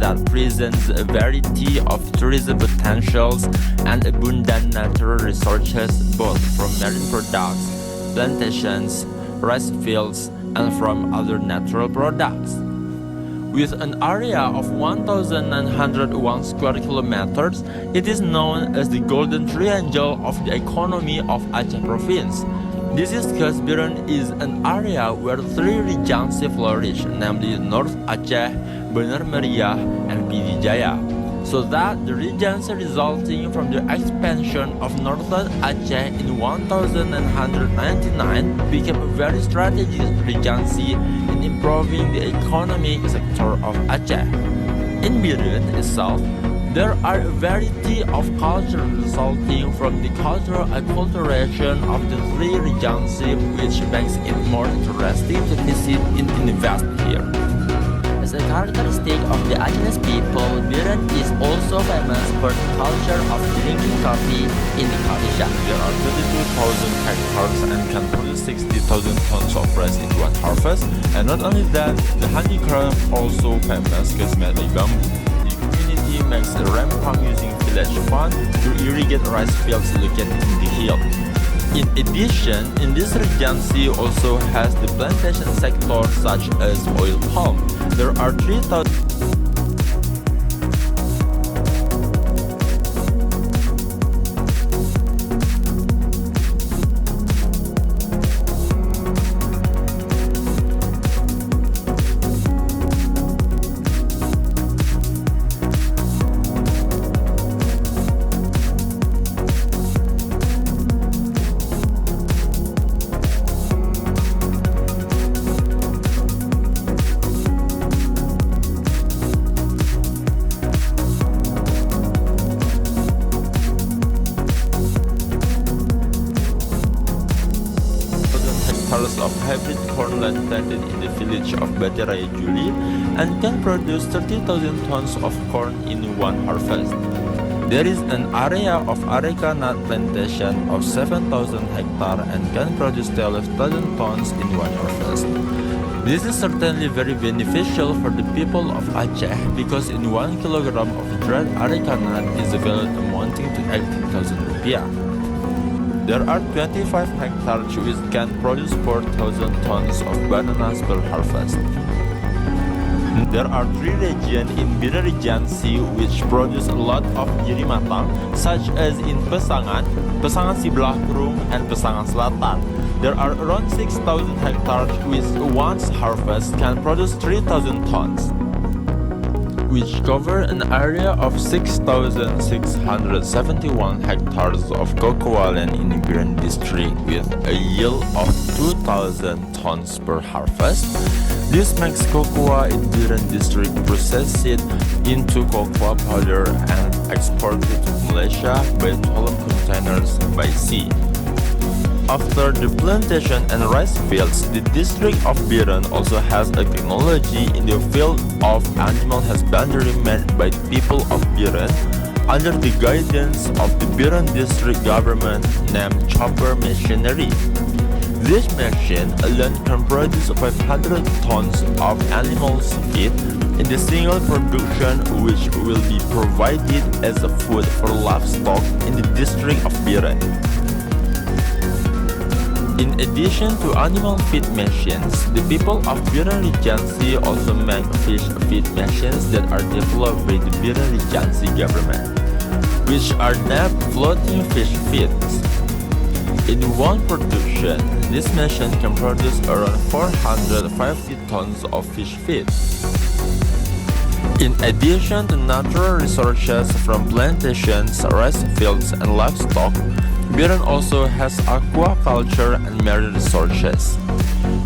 that presents a variety of tourism potentials and abundant natural resources both from marine products, plantations, rice fields, and from other natural products. With an area of 1,901 square kilometers, it is known as the Golden Triangle of the economy of Aceh province. This is because Bireuen is an area where three regions flourish, namely North Aceh, Benar Meriah, and Pidi Jaya. So that the regions resulting from the expansion of northern Aceh in 1999 became a very strategic regency in improving the economic sector of Aceh. In Bireuen itself, there are a variety of cultures resulting from the cultural acculturation of the three regencies, which makes it more interesting to visit and invest here. As a characteristic of the Aceh people, Bireuen is also famous for the culture of drinking coffee in the coffee shop. There are 32,000 hectares and can produce 60,000 tons of rice in one harvest. And not only that, the handicraft also famous because made by bamboo. Makes a ram pump using village fund to irrigate rice fields located in the hill. In addition, in this regency also has the plantation sector such as oil palm. There are 3,000 of hybrid cornland planted in the village of Batiraya Juli and can produce 30,000 tons of corn in one harvest. There is an area of areca nut plantation of 7,000 hectares and can produce 12,000 tons in one harvest. This is certainly very beneficial for the people of Aceh because in 1 kilogram of dried areca nut is valued amounting to 18,000 rupiah. There are 25 hectares which can produce 4,000 tons of bananas per harvest. There are 3 regions in Bireuen Regency which produce a lot of jiri matang, such as in Pesangan, Pesangan Sebelah Kurung, and Pesangan Selatan. There are around 6,000 hectares which once harvest can produce 3,000 tons, which cover an area of 6,671 hectares of cocoa land in the Bireuen district with a yield of 2,000 tons per harvest. This makes cocoa in Bireuen district processed into cocoa powder and exported to Malaysia by 12 containers by sea. After the plantation and rice fields, the district of Bireuen also has a technology in the field of animal husbandry made by people of Bireuen under the guidance of the Bireuen district government named chopper machinery. This machine alone can produce 500 tons of animals feed in the single production, which will be provided as a food for livestock in the district of Bireuen. In addition to animal feed machines, the people of Bireuen Regency also make fish feed machines that are developed by the Bireuen Regency government, which are named floating fish feeds. In one production, this machine can produce around 450 tons of fish feed. In addition to natural resources from plantations, rice fields, and livestock, Bireuen also has aquaculture and marine resources.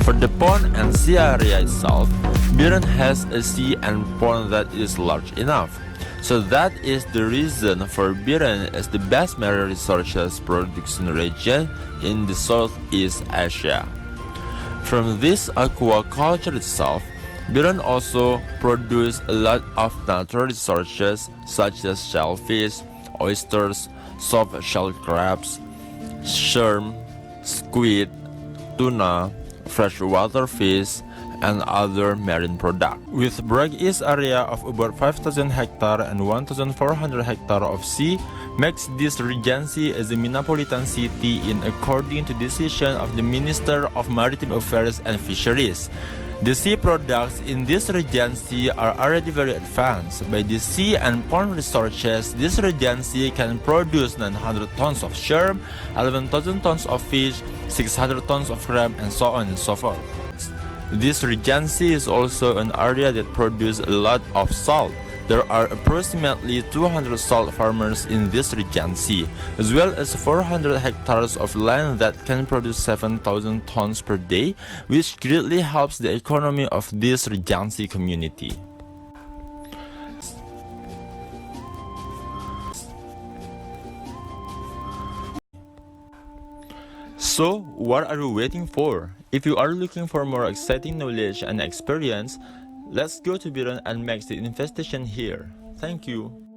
For the pond and sea area itself, Bireuen has a sea and pond that is large enough. So that is the reason for Bireuen as the best marine resources production region in the Southeast Asia. From this aquaculture itself, Bireuen also produce a lot of natural resources such as shellfish, oysters, soft shell crabs, shrimp, squid, tuna, freshwater fish, and other marine products. With Bragis area of about 5,000 hectare and 1,400 hectare of sea, makes this regency as a metropolitan city in according to decision of the Minister of Maritime Affairs and Fisheries. The sea products in this regency are already very advanced. By the sea and pond resources, this regency can produce 900 tons of shrimp, 11,000 tons of fish, 600 tons of crab, and so on and so forth. This regency is also an area that produces a lot of salt. There are approximately 200 salt farmers in this regency, as well as 400 hectares of land that can produce 7,000 tons per day, which greatly helps the economy of this regency community. So, what are you waiting for? If you are looking for more exciting knowledge and experience, let's go to Bireuen and make the investigation here. Thank you.